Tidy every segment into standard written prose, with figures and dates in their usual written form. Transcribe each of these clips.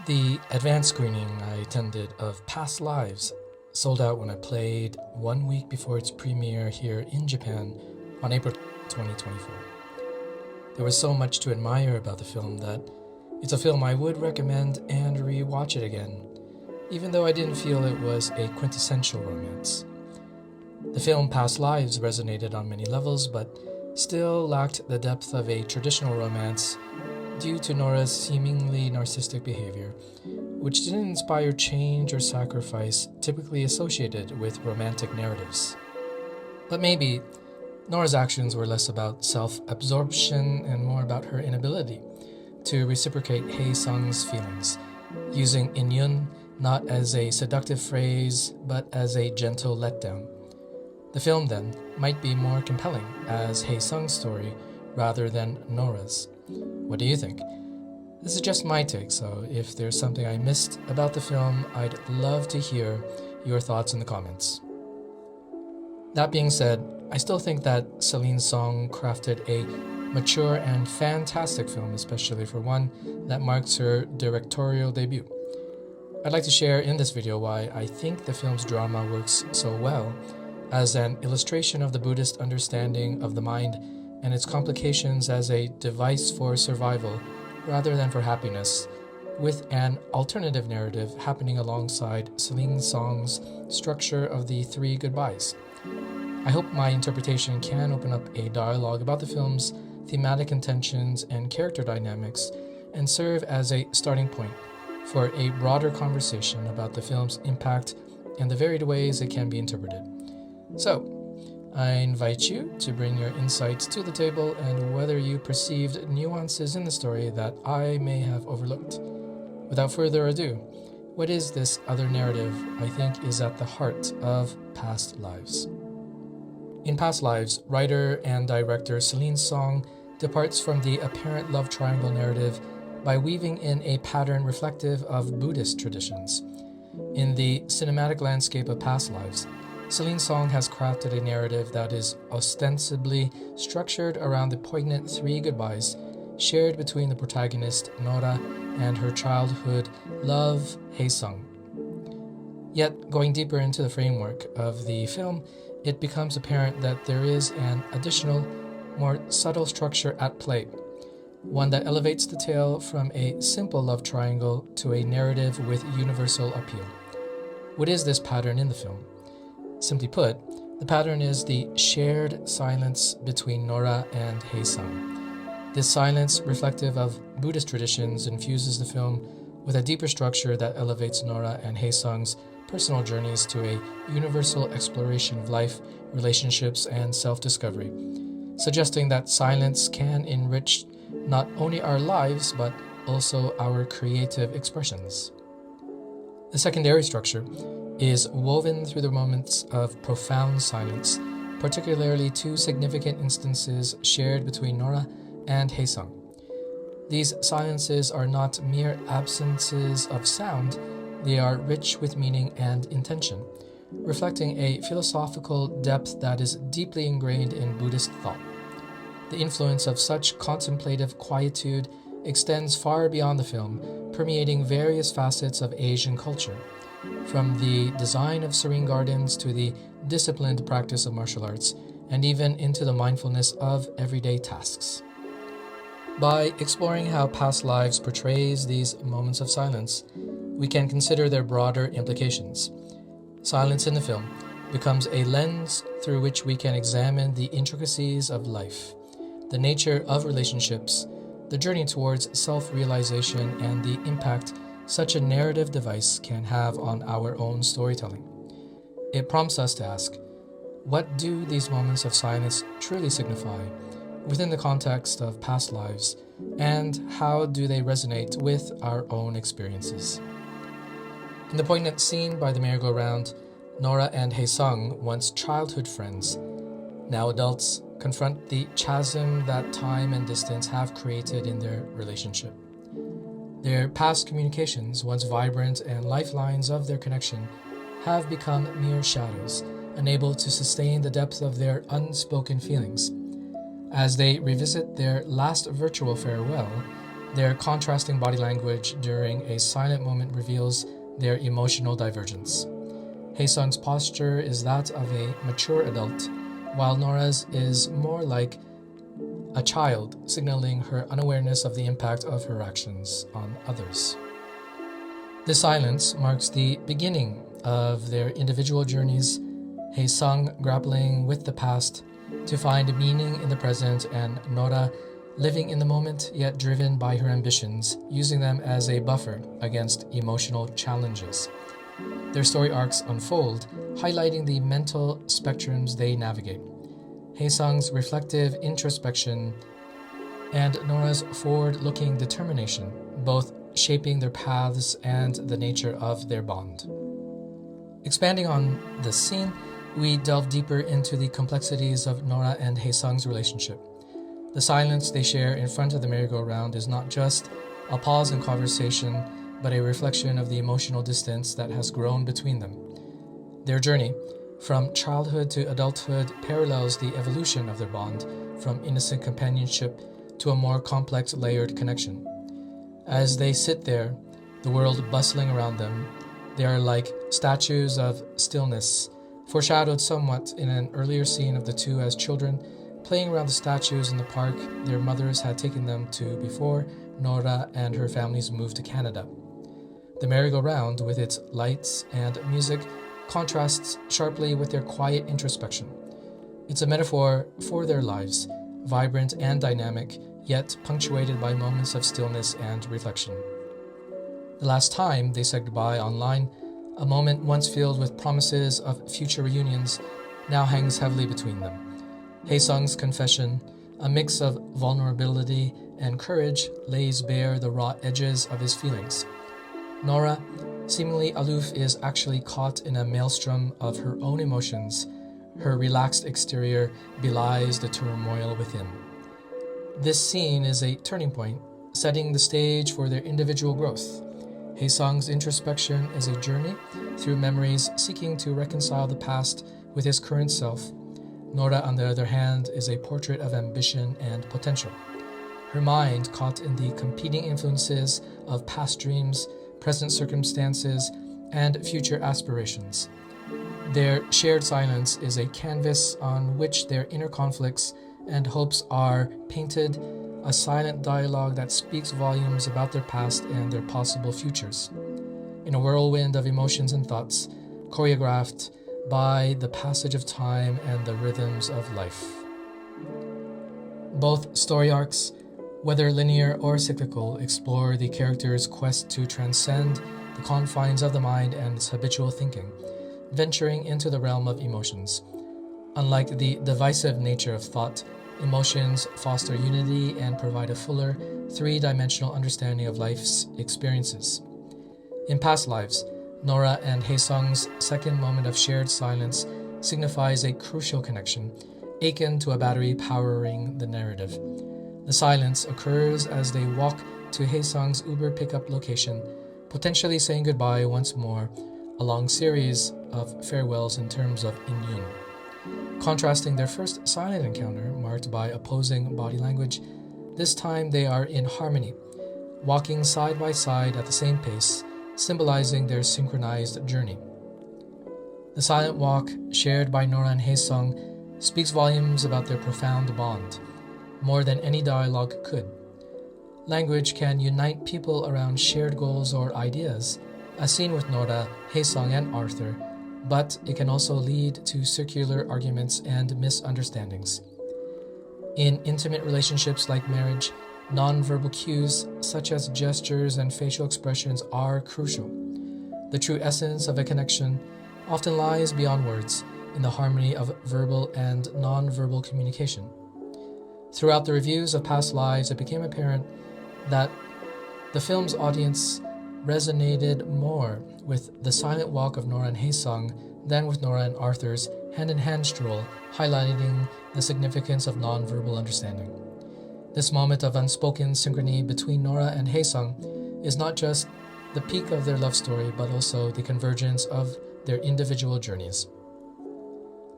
The advanced screening I attended of Past Lives sold out when I played 1 week before its premiere here in Japan on April 2024. There was so much to admire about the film that it's a film I would recommend and rewatch it again, even though I didn't feel it was a quintessential romance. The film Past Lives resonated on many levels, but still lacked the depth of a traditional romance due to Nora's seemingly narcissistic behavior, which didn't inspire change or sacrifice typically associated with romantic narratives. But maybe Nora's actions were less about self-absorption and more about her inability to reciprocate Hae-sung's feelings, using inyun not as a seductive phrase, but as a gentle letdown. The film, then, might be more compelling as Hae-sung's story rather than Nora's. What do you think? This is just my take, so if there's something I missed about the film, I'd love to hear your thoughts in the comments. That being said, I still think that Celine Song crafted a mature and fantastic film, especially for one that marks her directorial debut. I'd like to share in this video why I think the film's drama works so well as an illustration of the Buddhist understanding of the mind and its complications as a device for survival rather than for happiness, with an alternative narrative happening alongside Celine Song's structure of the three goodbyes. I hope my interpretation can open up a dialogue about the film's thematic intentions and character dynamics and serve as a starting point for a broader conversation about the film's impact and the varied ways it can be interpreted. So, I invite you to bring your insights to the table and whether you perceived nuances in the story that I may have overlooked. Without further ado, what is this other narrative I think is at the heart of Past Lives? In Past Lives, writer and director Celine Song departs from the apparent love triangle narrative by weaving in a pattern reflective of Buddhist traditions. In the cinematic landscape of Past Lives, Celine Song has crafted a narrative that is ostensibly structured around the poignant three goodbyes shared between the protagonist Nora and her childhood love Hae-sung. Yet, going deeper into the framework of the film, it becomes apparent that there is an additional, more subtle structure at play, one that elevates the tale from a simple love triangle to a narrative with universal appeal. What is this pattern in the film? Simply put, the pattern is the shared silence between Nora and Hae-sung. This silence, reflective of Buddhist traditions, infuses the film with a deeper structure that elevates Nora and Hae-sung's personal journeys to a universal exploration of life, relationships, and self-discovery, suggesting that silence can enrich not only our lives, but also our creative expressions. The secondary structure is woven through the moments of profound silence, particularly two significant instances shared between Nora and Hae-sung. These silences are not mere absences of sound, they are rich with meaning and intention, reflecting a philosophical depth that is deeply ingrained in Buddhist thought. The influence of such contemplative quietude extends far beyond the film, permeating various facets of Asian culture, from the design of serene gardens to the disciplined practice of martial arts, and even into the mindfulness of everyday tasks. By exploring how Past Lives portrays these moments of silence, we can consider their broader implications. Silence in the film becomes a lens through which we can examine the intricacies of life, the nature of relationships, the journey towards self-realization, and the impact such a narrative device can have on our own storytelling. It prompts us to ask, what do these moments of silence truly signify within the context of past lives, and how do they resonate with our own experiences? In the poignant scene by the merry-go-round, Nora and Hae-sung, once childhood friends, now adults, confront the chasm that time and distance have created in their relationship. Their past communications, once vibrant and lifelines of their connection, have become mere shadows, unable to sustain the depth of their unspoken feelings. As they revisit their last virtual farewell, Their contrasting body language during a silent moment reveals their emotional divergence. Haesung's posture is that of a mature adult, while Nora's is more like a child, signaling her unawareness of the impact of her actions on others. This silence marks the beginning of their individual journeys, Haesung grappling with the past to find meaning in the present, and Nora living in the moment yet driven by her ambitions, using them as a buffer against emotional challenges. Their story arcs unfold, highlighting the mental spectrums they navigate. Haesung's reflective introspection and Nora's forward-looking determination, both shaping their paths and the nature of their bond. Expanding on this scene, we delve deeper into the complexities of Nora and Haesung's relationship. The silence they share in front of the merry-go-round is not just a pause in conversation, but a reflection of the emotional distance that has grown between them. Their journey, from childhood to adulthood, parallels the evolution of their bond, from innocent companionship to a more complex, layered connection. As they sit there, the world bustling around them, they are like statues of stillness, foreshadowed somewhat in an earlier scene of the two as children, playing around the statues in the park their mothers had taken them to before Nora and her family's move to Canada. The merry-go-round, with its lights and music, contrasts sharply with their quiet introspection. It's a metaphor for their lives, vibrant and dynamic, yet punctuated by moments of stillness and reflection. The last time they said goodbye online, a moment once filled with promises of future reunions, now hangs heavily between them. Haesung's confession, a mix of vulnerability and courage, lays bare the raw edges of his feelings. Nora, seemingly aloof, is actually caught in a maelstrom of her own emotions. Her relaxed exterior belies the turmoil within. This scene is a turning point, setting the stage for their individual growth. Haesung's introspection is a journey through memories, seeking to reconcile the past with his current self. Nora, on the other hand, is a portrait of ambition and potential. Her mind, caught in the competing influences of past dreams, present circumstances, and future aspirations. Their shared silence is a canvas on which their inner conflicts and hopes are painted, a silent dialogue that speaks volumes about their past and their possible futures. In a whirlwind of emotions and thoughts, choreographed by the passage of time and the rhythms of life. Both story arcs, whether linear or cyclical, explore the character's quest to transcend the confines of the mind and its habitual thinking, venturing into the realm of emotions. Unlike the divisive nature of thought, emotions foster unity and provide a fuller, three-dimensional understanding of life's experiences. In Past Lives, Nora and Haesung's second moment of shared silence signifies a crucial connection, akin to a battery powering the narrative. The silence occurs as they walk to Haesung's Uber pickup location, potentially saying goodbye once more, a long series of farewells in terms of inyun. Contrasting their first silent encounter, marked by opposing body language, this time they are in harmony, walking side by side at the same pace, symbolizing their synchronized journey. The silent walk, shared by Nora and Haesung, speaks volumes about their profound bond, more than any dialogue could. Language can unite people around shared goals or ideas, as seen with Nora, Haesung, and Arthur, but it can also lead to circular arguments and misunderstandings. In intimate relationships like marriage, nonverbal cues such as gestures and facial expressions are crucial. The true essence of a connection often lies beyond words, in the harmony of verbal and nonverbal communication. Throughout the reviews of Past Lives, it became apparent that the film's audience resonated more with the silent walk of Nora and Haesung than with Nora and Arthur's hand-in-hand stroll, highlighting the significance of nonverbal understanding. This moment of unspoken synchrony between Nora and Haesung is not just the peak of their love story, but also the convergence of their individual journeys.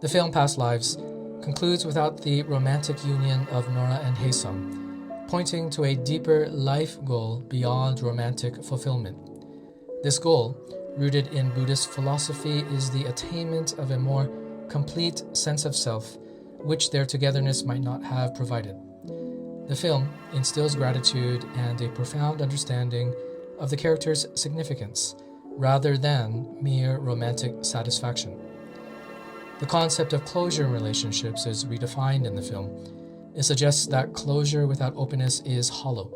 The film Past Lives concludes without the romantic union of Nora and Haesung. pointing to a deeper life goal beyond romantic fulfillment. This goal, rooted in Buddhist philosophy, is the attainment of a more complete sense of self, which their togetherness might not have provided. The film instills gratitude and a profound understanding of the character's significance, rather than mere romantic satisfaction. The concept of closure in relationships is redefined in the film. It suggests that closure without openness is hollow.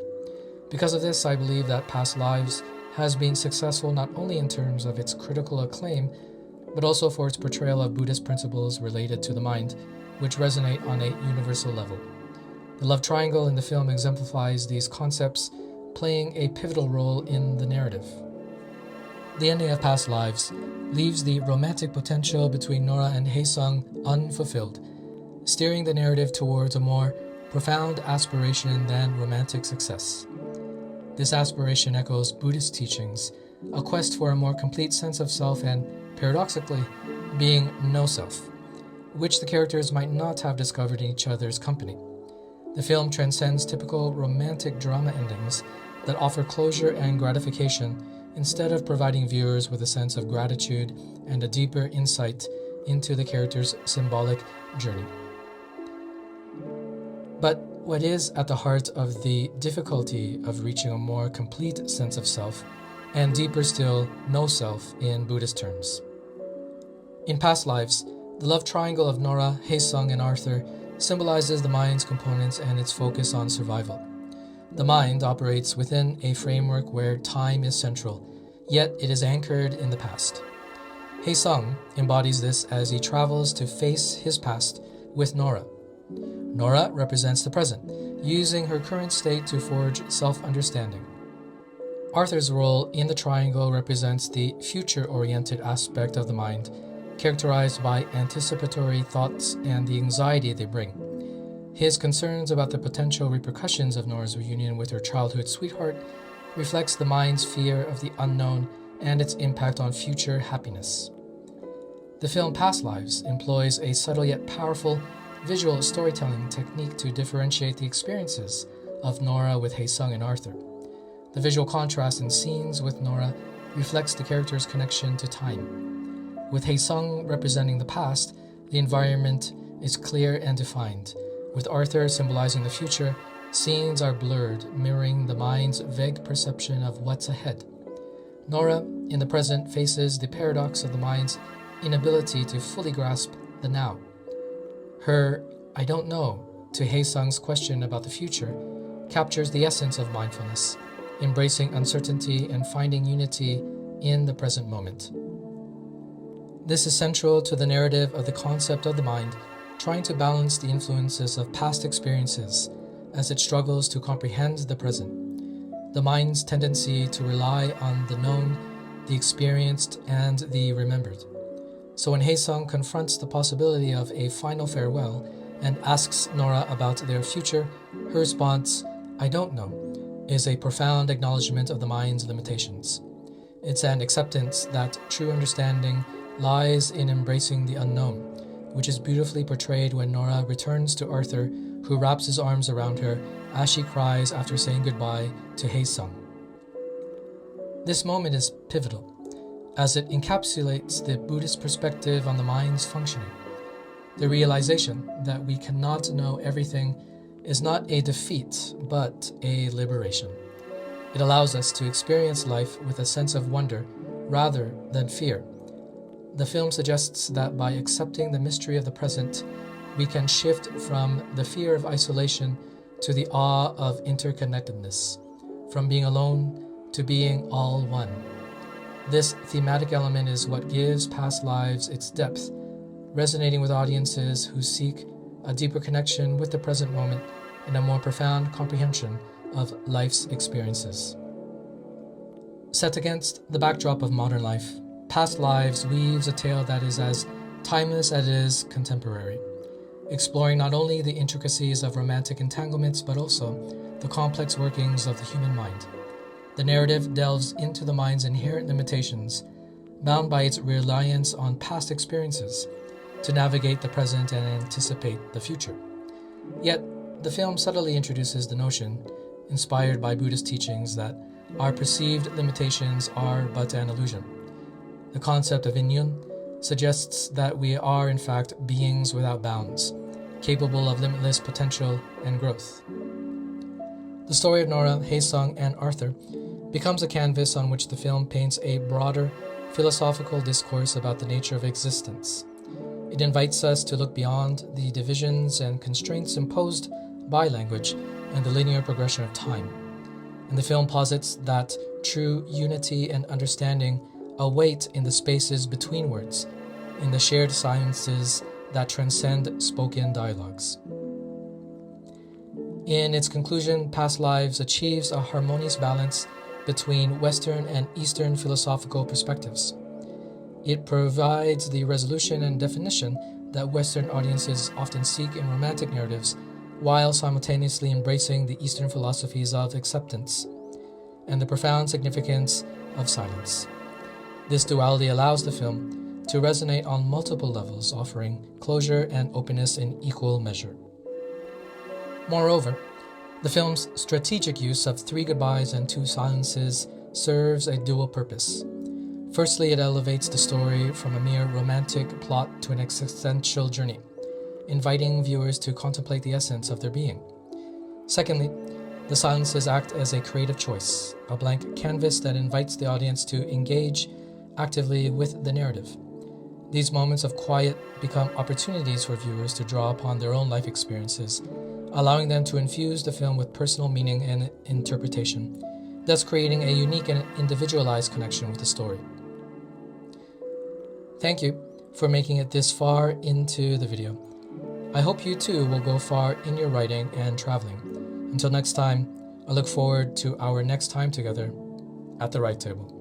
Because of this, I believe that Past Lives has been successful not only in terms of its critical acclaim, but also for its portrayal of Buddhist principles related to the mind, which resonate on a universal level. The love triangle in the film exemplifies these concepts, playing a pivotal role in the narrative. The ending of Past Lives leaves the romantic potential between Nora and Hae-sung unfulfilled, steering the narrative towards a more profound aspiration than romantic success. This aspiration echoes Buddhist teachings, a quest for a more complete sense of self and, paradoxically, being no self, which the characters might not have discovered in each other's company. The film transcends typical romantic drama endings that offer closure and gratification instead of providing viewers with a sense of gratitude and a deeper insight into the character's symbolic journey. But what is at the heart of the difficulty of reaching a more complete sense of self, and deeper still, no self in Buddhist terms? In Past Lives, the love triangle of Nora, Hae-sung, and Arthur symbolizes the mind's components and its focus on survival. The mind operates within a framework where time is central, yet it is anchored in the past. Hae-sung embodies this as he travels to face his past with Nora. Nora represents the present, using her current state to forge self-understanding. Arthur's role in the triangle represents the future-oriented aspect of the mind, characterized by anticipatory thoughts and the anxiety they bring. His concerns about the potential repercussions of Nora's reunion with her childhood sweetheart reflects the mind's fear of the unknown and its impact on future happiness. The film Past Lives employs a subtle yet powerful visual storytelling technique to differentiate the experiences of Nora with Hae-sung and Arthur. The visual contrast in scenes with Nora reflects the character's connection to time. With Hae-sung representing the past, the environment is clear and defined. With Arthur symbolizing the future, scenes are blurred, mirroring the mind's vague perception of what's ahead. Nora, in the present, faces the paradox of the mind's inability to fully grasp the now. Her "I don't know" to Hae-sung's question about the future captures the essence of mindfulness, embracing uncertainty and finding unity in the present moment. This is central to the narrative of the concept of the mind trying to balance the influences of past experiences as it struggles to comprehend the present. The mind's tendency to rely on the known, the experienced, and the remembered. So when Hae-sung confronts the possibility of a final farewell and asks Nora about their future, her response, "I don't know," is a profound acknowledgement of the mind's limitations. It's an acceptance that true understanding lies in embracing the unknown, which is beautifully portrayed when Nora returns to Arthur, who wraps his arms around her as she cries after saying goodbye to Hae-sung. This moment is pivotal, as it encapsulates the Buddhist perspective on the mind's functioning. The realization that we cannot know everything is not a defeat, but a liberation. It allows us to experience life with a sense of wonder rather than fear. The film suggests that by accepting the mystery of the present, we can shift from the fear of isolation to the awe of interconnectedness, from being alone to being all one. This thematic element is what gives Past Lives its depth, resonating with audiences who seek a deeper connection with the present moment and a more profound comprehension of life's experiences. Set against the backdrop of modern life, Past Lives weaves a tale that is as timeless as it is contemporary, exploring not only the intricacies of romantic entanglements but also the complex workings of the human mind. The narrative delves into the mind's inherent limitations, bound by its reliance on past experiences to navigate the present and anticipate the future. Yet, the film subtly introduces the notion, inspired by Buddhist teachings, that our perceived limitations are but an illusion. The concept of Inyun suggests that we are in fact beings without bounds, capable of limitless potential and growth. The story of Nora, Haesung, and Arthur becomes a canvas on which the film paints a broader philosophical discourse about the nature of existence. It invites us to look beyond the divisions and constraints imposed by language and the linear progression of time. And the film posits that true unity and understanding await in the spaces between words, in the shared silences that transcend spoken dialogues. In its conclusion, Past Lives achieves a harmonious balance between Western and Eastern philosophical perspectives. It provides the resolution and definition that Western audiences often seek in romantic narratives, while simultaneously embracing the Eastern philosophies of acceptance and the profound significance of silence. This duality allows the film to resonate on multiple levels, offering closure and openness in equal measure. Moreover, the film's strategic use of 3 goodbyes and 2 silences serves a dual purpose. Firstly, it elevates the story from a mere romantic plot to an existential journey, inviting viewers to contemplate the essence of their being. Secondly, the silences act as a creative choice, a blank canvas that invites the audience to engage actively with the narrative. These moments of quiet become opportunities for viewers to draw upon their own life experiences, allowing them to infuse the film with personal meaning and interpretation, thus creating a unique and individualized connection with the story. Thank you for making it this far into the video. I hope you too will go far in your writing and traveling. Until next time, I look forward to our next time together at the Right Table.